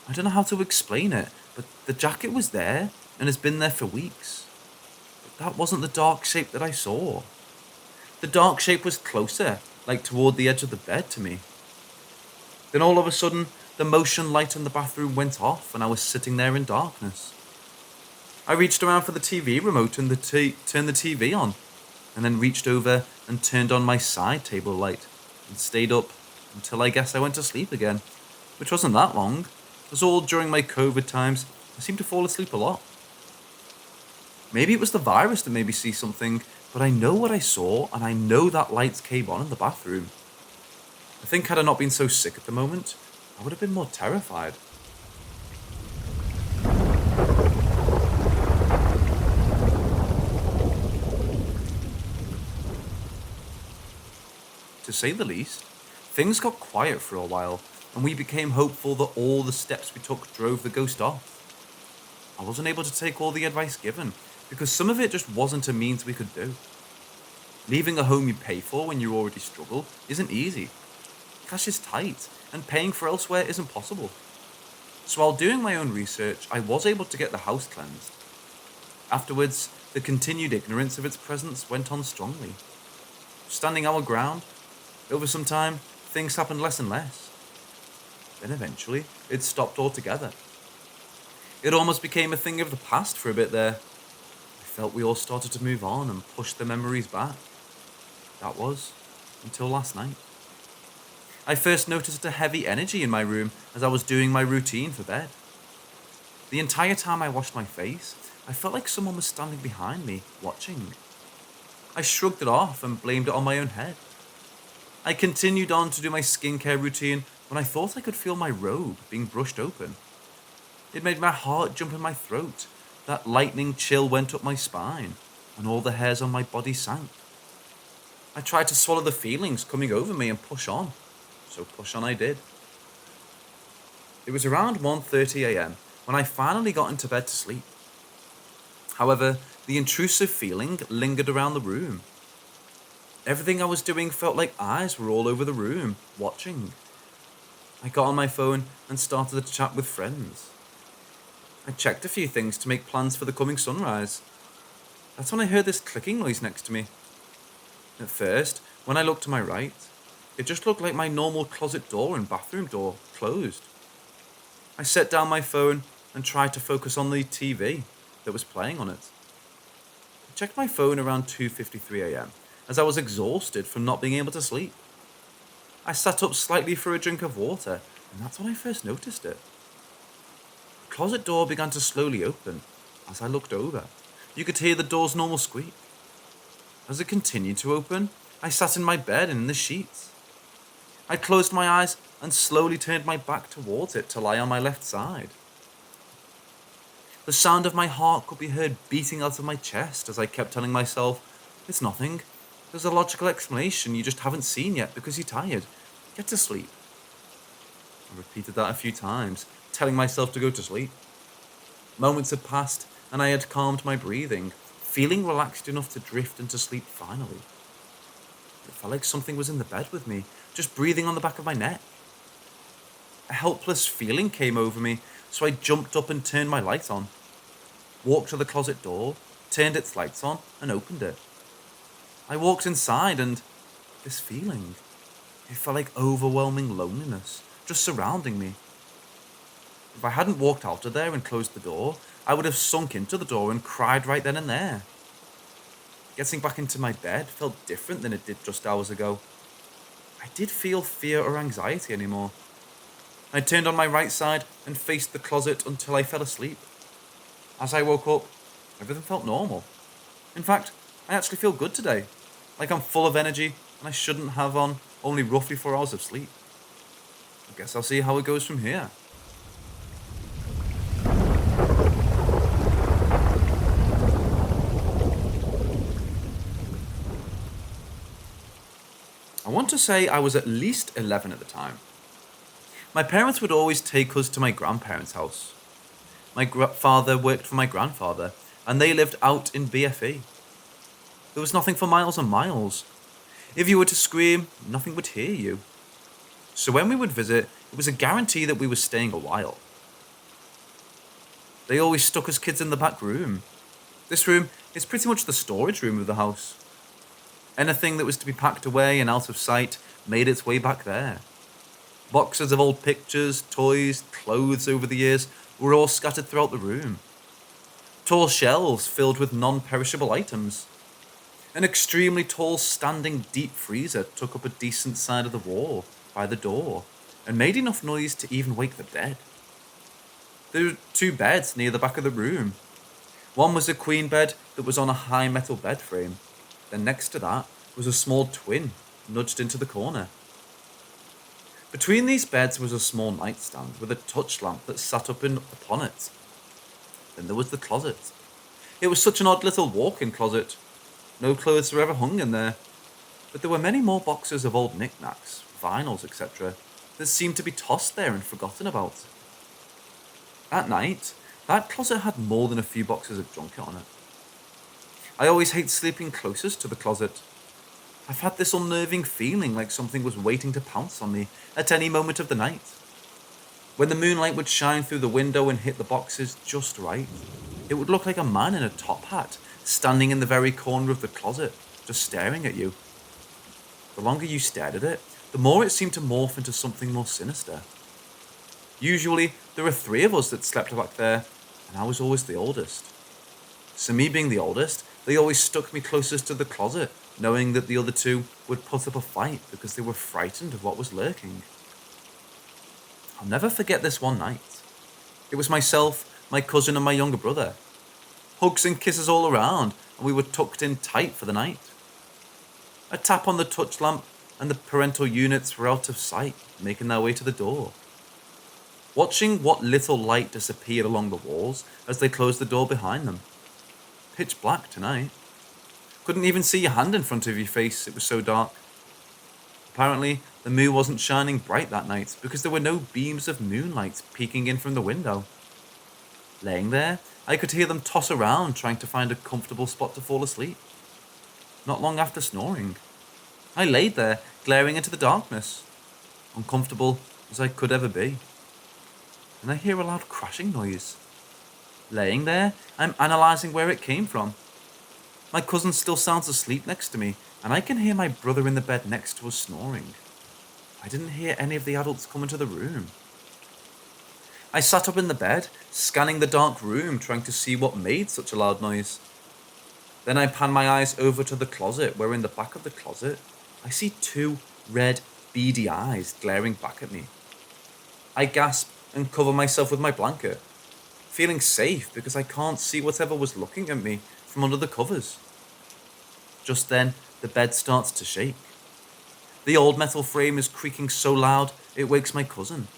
I don't know how to explain it, but the jacket was there and has been there for weeks. But that wasn't the dark shape that I saw. The dark shape was closer, like toward the edge of the bed to me. Then all of a sudden, the motion light in the bathroom went off and I was sitting there in darkness. I reached around for the TV remote and turned the TV on, and then reached over and turned on my side table light and stayed up until I guess I went to sleep again, which wasn't that long. It was all during my COVID times, I seemed to fall asleep a lot. Maybe it was the virus that made me see something, but I know what I saw, and I know that lights came on in the bathroom. I think had I not been so sick at the moment, I would have been more terrified. To say the least, things got quiet for a while, and we became hopeful that all the steps we took drove the ghost off. I wasn't able to take all the advice given, because some of it just wasn't a means we could do. Leaving a home you pay for when you already struggle isn't easy. Cash is tight, and paying for elsewhere isn't possible. So while doing my own research, I was able to get the house cleansed. Afterwards, the continued ignorance of its presence went on strongly. Standing our ground, over some time, things happened less and less. Then eventually, it stopped altogether. It almost became a thing of the past for a bit there. I felt we all started to move on and push the memories back. That was until last night. I first noticed a heavy energy in my room as I was doing my routine for bed. The entire time I washed my face, I felt like someone was standing behind me, watching. I shrugged it off and blamed it on my own head. I continued on to do my skincare routine when I thought I could feel my robe being brushed open. It made my heart jump in my throat. That lightning chill went up my spine, and all the hairs on my body sank. I tried to swallow the feelings coming over me and push on. So push on I did. It was around 1:30 a.m. when I finally got into bed to sleep. However, the intrusive feeling lingered around the room. Everything I was doing felt like eyes were all over the room, watching. I got on my phone and started to chat with friends. I checked a few things to make plans for the coming sunrise. That's when I heard this clicking noise next to me. At first, when I looked to my right, it just looked like my normal closet door and bathroom door closed. I set down my phone and tried to focus on the TV that was playing on it. I checked my phone around 2:53 a.m. as I was exhausted from not being able to sleep. I sat up slightly for a drink of water, and that's when I first noticed it. The closet door began to slowly open. As I looked over, you could hear the door's normal squeak. As it continued to open, I sat in my bed and in the sheets. I closed my eyes and slowly turned my back towards it to lie on my left side. The sound of my heart could be heard beating out of my chest as I kept telling myself, "It's nothing. There's a logical explanation you just haven't seen yet because you're tired. Get to sleep." I repeated that a few times, telling myself to go to sleep. Moments had passed and I had calmed my breathing, feeling relaxed enough to drift into sleep finally. It felt like something was in the bed with me, just breathing on the back of my neck. A helpless feeling came over me, so I jumped up and turned my light on. Walked to the closet door, turned its lights on, and opened it. I walked inside and this feeling, it felt like overwhelming loneliness, just surrounding me. If I hadn't walked out of there and closed the door, I would have sunk into the door and cried right then and there. Getting back into my bed felt different than it did just hours ago. I did feel fear or anxiety anymore. I turned on my right side and faced the closet until I fell asleep. As I woke up, everything felt normal. In fact, I actually feel good today. Like I'm full of energy and I shouldn't have on only roughly 4 hours of sleep. I guess I'll see how it goes from here. I want to say I was at least 11 at the time. My parents would always take us to my grandparents' house. My father worked for my grandfather, and they lived out in BFE. There was nothing for miles and miles. If you were to scream, nothing would hear you. So when we would visit, it was a guarantee that we were staying a while. They always stuck us kids in the back room. This room is pretty much the storage room of the house. Anything that was to be packed away and out of sight made its way back there. Boxes of old pictures, toys, clothes over the years were all scattered throughout the room. Tall shelves filled with non-perishable items. An extremely tall standing deep freezer took up a decent side of the wall by the door and made enough noise to even wake the dead. There were two beds near the back of the room. One was a queen bed that was on a high metal bed frame. Then next to that was a small twin nudged into the corner. Between these beds was a small nightstand with a touch lamp that sat upon it. Then there was the closet. It was such an odd little walk-in closet. No clothes were ever hung in there, but there were many more boxes of old knickknacks, vinyls, etc., that seemed to be tossed there and forgotten about. At night, that closet had more than a few boxes of junk on it. I always hate sleeping closest to the closet. I've had this unnerving feeling like something was waiting to pounce on me at any moment of the night. When the moonlight would shine through the window and hit the boxes just right, it would look like a man in a top hat standing in the very corner of the closet, just staring at you. The longer you stared at it, the more it seemed to morph into something more sinister. Usually, there were 3 of us that slept back there, and I was always the oldest. So me being the oldest, they always stuck me closest to the closet, knowing that the other 2 would put up a fight because they were frightened of what was lurking. I'll never forget this one night. It was myself, my cousin, and my younger brother. Hugs and kisses all around, and we were tucked in tight for the night. A tap on the touch lamp, and the parental units were out of sight, making their way to the door. Watching what little light disappeared along the walls as they closed the door behind them. Pitch black tonight. Couldn't even see your hand in front of your face, it was so dark. Apparently, the moon wasn't shining bright that night because there were no beams of moonlight peeking in from the window. Laying there, I could hear them toss around trying to find a comfortable spot to fall asleep. Not long after snoring, I laid there, glaring into the darkness, uncomfortable as I could ever be. And I hear a loud crashing noise. Laying there, I'm analysing where it came from. My cousin still sounds asleep next to me, and I can hear my brother in the bed next to us snoring. I didn't hear any of the adults come into the room. I sat up in the bed, scanning the dark room, trying to see what made such a loud noise. Then I pan my eyes over to the closet, where in the back of the closet, I see 2 red, beady eyes glaring back at me. I gasp and cover myself with my blanket, feeling safe because I can't see whatever was looking at me from under the covers. Just then, the bed starts to shake. The old metal frame is creaking so loud it wakes my cousin,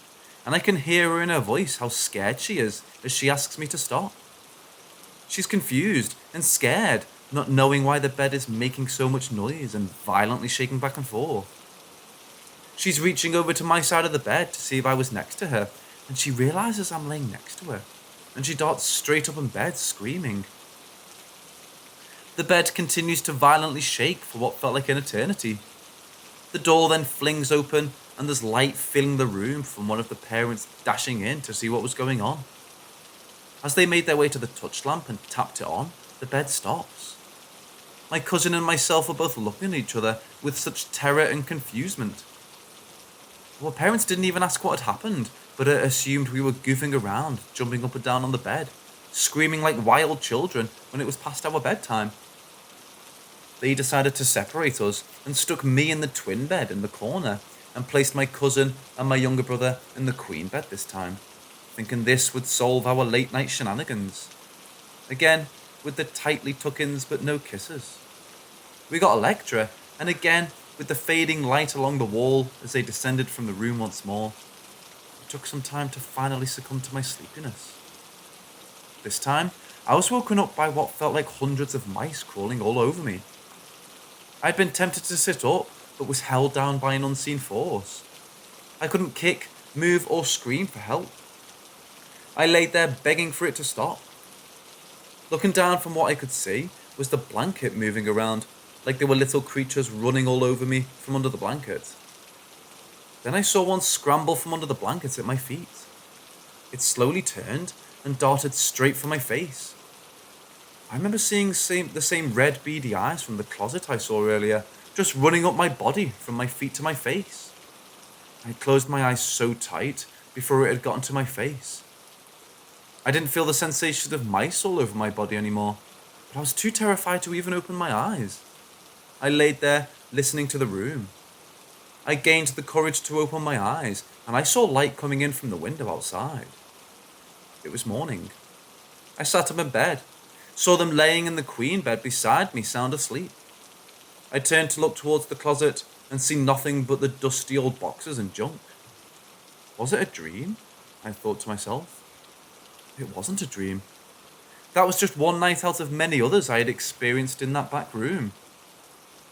and I can hear her in her voice how scared she is as she asks me to stop. She's confused and scared, not knowing why the bed is making so much noise and violently shaking back and forth. She's reaching over to my side of the bed to see if I was next to her, and she realizes I'm laying next to her, and she darts straight up in bed, screaming. The bed continues to violently shake for what felt like an eternity. The door then flings open, and there's light filling the room from one of the parents dashing in to see what was going on. As they made their way to the touch lamp and tapped it on, the bed stops. My cousin and myself were both looking at each other with such terror and confusement. Our parents didn't even ask what had happened, but assumed we were goofing around, jumping up and down on the bed, screaming like wild children when it was past our bedtime. They decided to separate us and stuck me in the twin bed in the corner and placed my cousin and my younger brother in the queen bed this time, thinking this would solve our late night shenanigans. Again, with the tightly tuck-ins but no kisses. We got a lecture, and again, with the fading light along the wall as they descended from the room once more, it took some time to finally succumb to my sleepiness. This time, I was woken up by what felt like hundreds of mice crawling all over me. I'd been tempted to sit up, but was held down by an unseen force. I couldn't kick, move, or scream for help. I laid there begging for it to stop. Looking down from what I could see was the blanket moving around, like there were little creatures running all over me from under the blanket. Then I saw one scramble from under the blanket at my feet. It slowly turned and darted straight for my face. I remember seeing the same red beady eyes from the closet I saw earlier, just running up my body from my feet to my face. I had closed my eyes so tight before it had gotten to my face. I didn't feel the sensation of mice all over my body anymore, but I was too terrified to even open my eyes. I laid there, listening to the room. I gained the courage to open my eyes, and I saw light coming in from the window outside. It was morning. I sat up in bed, saw them laying in the queen bed beside me, sound asleep. I turned to look towards the closet and see nothing but the dusty old boxes and junk. Was it a dream? I thought to myself. It wasn't a dream. That was just one night out of many others I had experienced in that back room.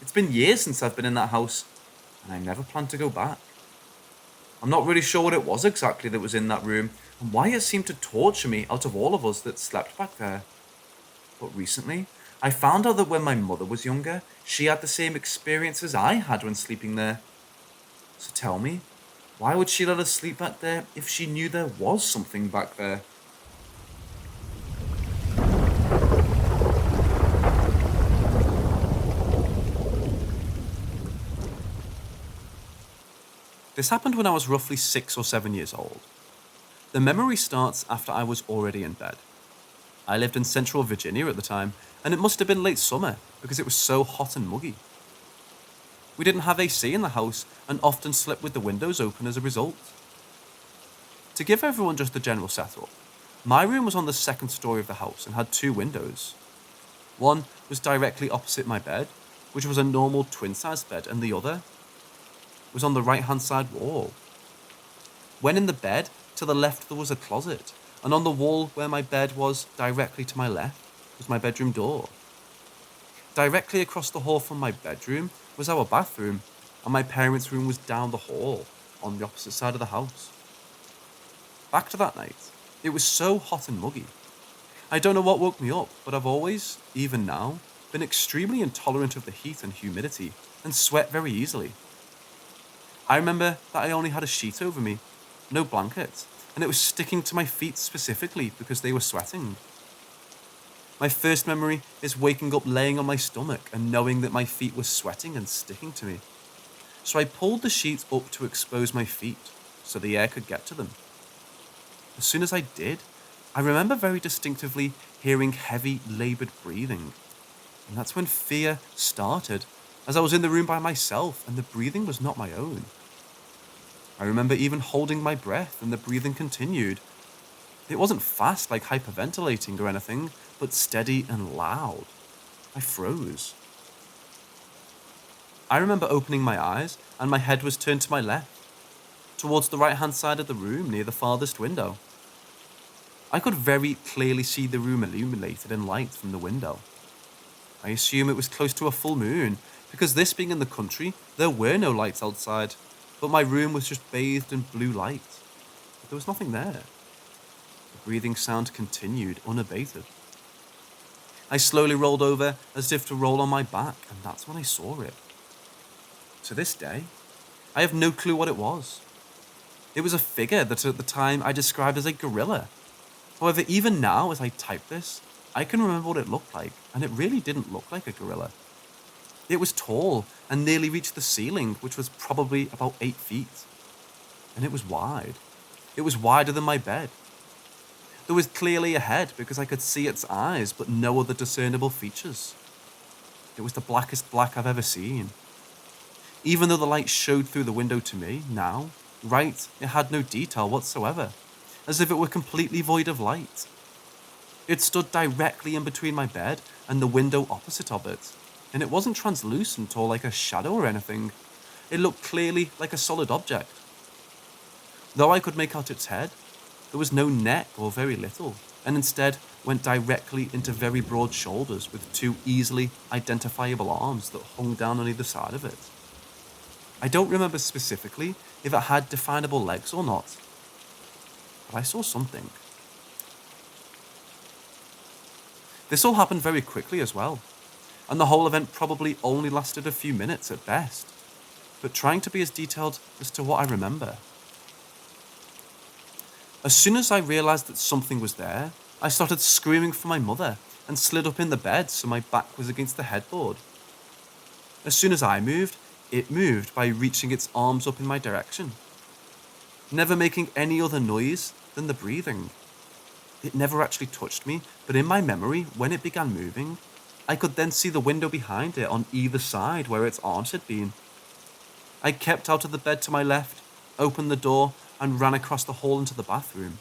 It's been years since I've been in that house, and I never plan to go back. I'm not really sure what it was exactly that was in that room, and why it seemed to torture me out of all of us that slept back there. But recently, I found out that when my mother was younger, she had the same experience as I had when sleeping there. So tell me, why would she let us sleep back there if she knew there was something back there? This happened when I was roughly 6 or 7 years old. The memory starts after I was already in bed. I lived in central Virginia at the time, and it must have been late summer because it was so hot and muggy. We didn't have AC in the house and often slept with the windows open as a result. To give everyone just the general setup, my room was on the second story of the house and had 2 windows. One was directly opposite my bed, which was a normal twin-sized bed, and the other was on the right-hand side wall. When in the bed, to the left there was a closet, and on the wall where my bed was, directly to my left, was my bedroom door. Directly across the hall from my bedroom was our bathroom, and my parents' room was down the hall, on the opposite side of the house. Back to that night. It was so hot and muggy. I don't know what woke me up, but I've always, even now, been extremely intolerant of the heat and humidity, and sweat very easily. I remember that I only had a sheet over me, no blanket, and it was sticking to my feet specifically because they were sweating. My first memory is waking up laying on my stomach and knowing that my feet were sweating and sticking to me. So I pulled the sheet up to expose my feet so the air could get to them. As soon as I did, I remember very distinctively hearing heavy, laboured breathing. And that's when fear started, as I was in the room by myself and the breathing was not my own. I remember even holding my breath and the breathing continued. It wasn't fast like hyperventilating or anything, but steady and loud. I froze. I remember opening my eyes and my head was turned to my left, towards the right-hand side of the room near the farthest window. I could very clearly see the room illuminated in light from the window. I assume it was close to a full moon, because this being in the country, there were no lights outside, but my room was just bathed in blue light. But there was nothing there. The breathing sound continued unabated. I slowly rolled over as if to roll on my back, and that's when I saw it. To this day, I have no clue what it was. It was a figure that at the time I described as a gorilla. However, even now as I type this, I can remember what it looked like, and it really didn't look like a gorilla. It was tall and nearly reached the ceiling, which was probably about 8 feet. And it was wide. It was wider than my bed. There was clearly a head because I could see its eyes, but no other discernible features. It was the blackest black I've ever seen. Even though the light showed through the window to me, now, it had no detail whatsoever, as if it were completely void of light. It stood directly in between my bed and the window opposite of it, and it wasn't translucent or like a shadow or anything. It looked clearly like a solid object. Though I could make out its head, there was no neck or very little, and instead went directly into very broad shoulders with 2 easily identifiable arms that hung down on either side of it. I don't remember specifically if it had definable legs or not, but I saw something. This all happened very quickly as well, and the whole event probably only lasted a few minutes at best, but trying to be as detailed as to what I remember. As soon as I realized that something was there, I started screaming for my mother and slid up in the bed so my back was against the headboard. As soon as I moved, it moved by reaching its arms up in my direction, never making any other noise than the breathing. It never actually touched me, but in my memory, when it began moving, I could then see the window behind it on either side where its arms had been. I kept out of the bed to my left, opened the door, and ran across the hall into the bathroom.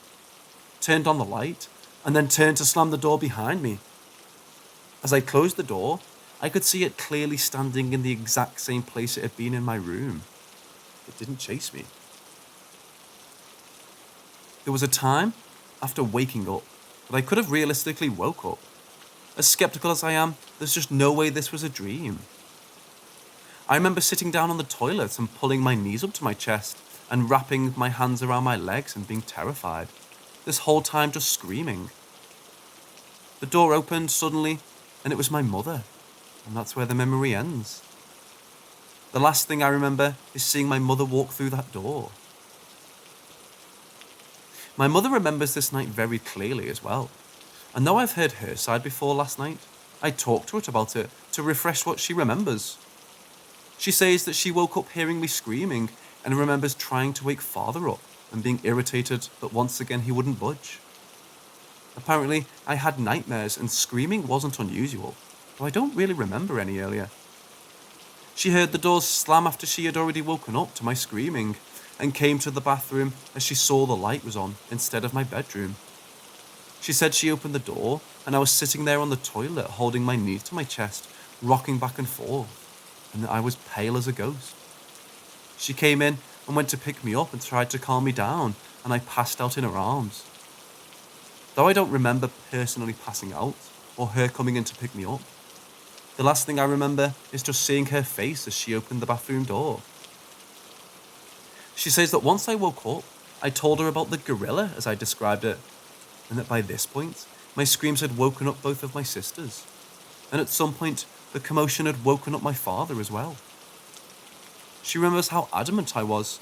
turned on the light, and then turned to slam the door behind me. As I closed the door, I could see it clearly standing in the exact same place it had been in my room. It didn't chase me. There was a time, after waking up, that I could have realistically woke up. As skeptical as I am, there's just no way this was a dream. I remember sitting down on the toilet and pulling my knees up to my chest and wrapping my hands around my legs and being terrified. This whole time just screaming. The door opened suddenly, and it was my mother, and that's where the memory ends. The last thing I remember is seeing my mother walk through that door. My mother remembers this night very clearly as well, and though I've heard her side before last night, I talked to her about it to refresh what she remembers. She says that she woke up hearing me screaming and remembers trying to wake father up and being irritated that once again he wouldn't budge. Apparently, I had nightmares and screaming wasn't unusual, though I don't really remember any earlier. She heard the doors slam after she had already woken up to my screaming and came to the bathroom as she saw the light was on instead of my bedroom. She said she opened the door and I was sitting there on the toilet holding my knees to my chest, rocking back and forth, and that I was pale as a ghost. She came in and went to pick me up and tried to calm me down, and I passed out in her arms. Though I don't remember personally passing out or her coming in to pick me up, the last thing I remember is just seeing her face as she opened the bathroom door. She says that once I woke up, I told her about the gorilla as I described it, and that by this point, my screams had woken up both of my sisters, and at some point, the commotion had woken up my father as well. She remembers how adamant I was,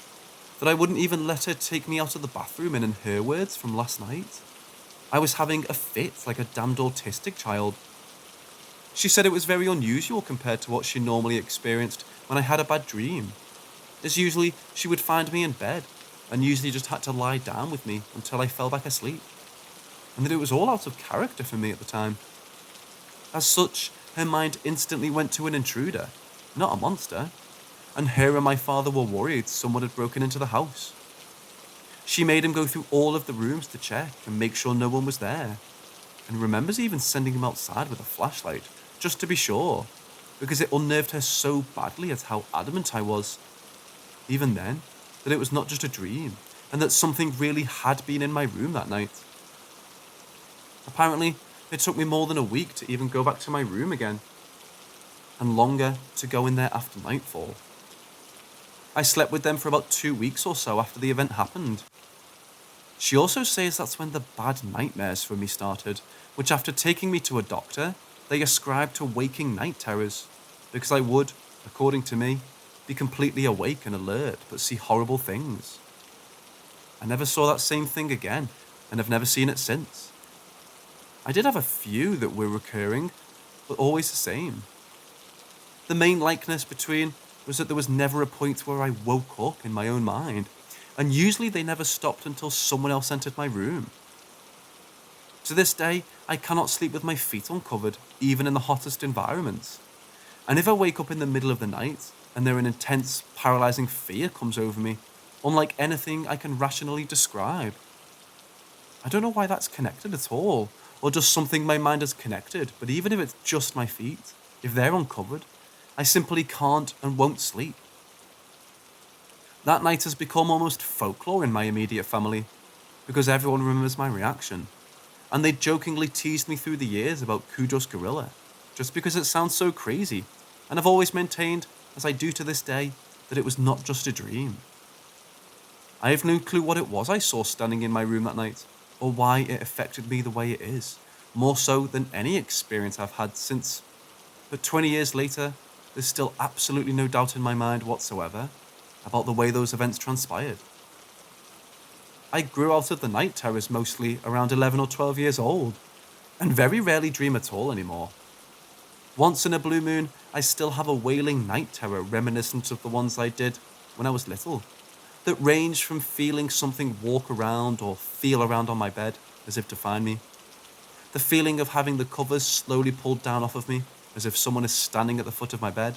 that I wouldn't even let her take me out of the bathroom, and in her words from last night, I was having a fit like a damned autistic child. She said it was very unusual compared to what she normally experienced when I had a bad dream, as usually she would find me in bed, and usually just had to lie down with me until I fell back asleep, and that it was all out of character for me at the time. As such, her mind instantly went to an intruder, not a monster, and her and my father were worried someone had broken into the house. She made him go through all of the rooms to check and make sure no one was there, and remembers even sending him outside with a flashlight, just to be sure, because it unnerved her so badly at how adamant I was, even then, that it was not just a dream, and that something really had been in my room that night. Apparently, it took me more than a week to even go back to my room again, and longer to go in there after nightfall. I slept with them for about 2 weeks or so after the event happened. She also says that's when the bad nightmares for me started, which after taking me to a doctor, they ascribed to waking night terrors, because I would, according to me, be completely awake and alert but see horrible things. I never saw that same thing again, and have never seen it since. I did have a few that were recurring, but always the same. The main likeness between was that there was never a point where I woke up in my own mind, and usually they never stopped until someone else entered my room. To this day, I cannot sleep with my feet uncovered, even in the hottest environments. And if I wake up in the middle of the night, and an intense, paralyzing fear comes over me, unlike anything I can rationally describe. I don't know why that's connected at all, or just something my mind has connected, but even if it's just my feet, if they're uncovered, I simply can't and won't sleep. That night has become almost folklore in my immediate family, because everyone remembers my reaction, and they jokingly teased me through the years about Cujo's gorilla, just because it sounds so crazy, and I've always maintained, as I do to this day, that it was not just a dream. I have no clue what it was I saw standing in my room that night, or why it affected me the way it is, more so than any experience I've had since. But 20 years later, there's still absolutely no doubt in my mind whatsoever about the way those events transpired. I grew out of the night terrors mostly around 11 or 12 years old, and very rarely dream at all anymore. Once in a blue moon, I still have a wailing night terror reminiscent of the ones I did when I was little, that ranged from feeling something walk around or feel around on my bed as if to find me, the feeling of having the covers slowly pulled down off of me as if someone is standing at the foot of my bed,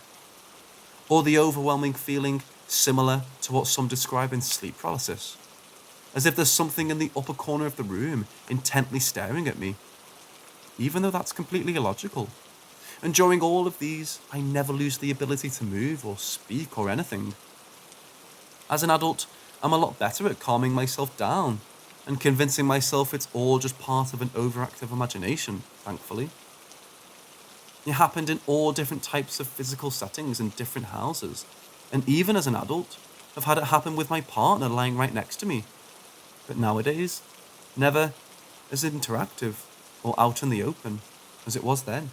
or the overwhelming feeling similar to what some describe in sleep paralysis. as if there's something in the upper corner of the room intently staring at me, even though that's completely illogical. And during all of these, I never lose the ability to move or speak or anything. As an adult, I'm a lot better at calming myself down and convincing myself it's all just part of an overactive imagination, thankfully. It happened in all different types of physical settings in different houses, and even as an adult, I've had it happen with my partner lying right next to me. But nowadays, never as interactive or out in the open as it was then.